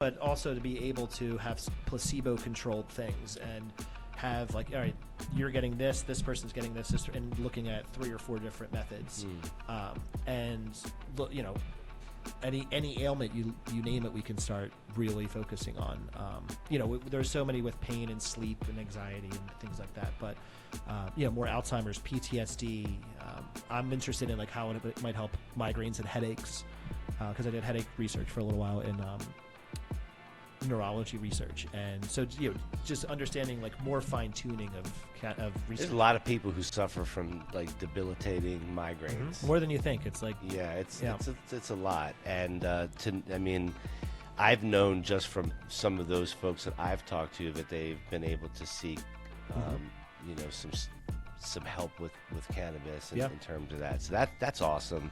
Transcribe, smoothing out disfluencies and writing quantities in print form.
but also to be able to have placebo-controlled things and have like, all right, you're getting this person's getting this, and looking at 3 or 4 different methods, and you know, any ailment you name it, we can start really focusing on. You know, there's so many with pain and sleep and anxiety and things like that, but you know, more Alzheimer's, PTSD. I'm interested in like how it might help migraines and headaches, because I did headache research for a little while in neurology research, and so, you know, just understanding like more fine tuning of research. There's a lot of people who suffer from like debilitating migraines. More than you think. It's like, yeah, it's a lot, and I mean, I've known just from some of those folks that I've talked to that they've been able to seek, you know, some help with cannabis in terms of that. So that's awesome.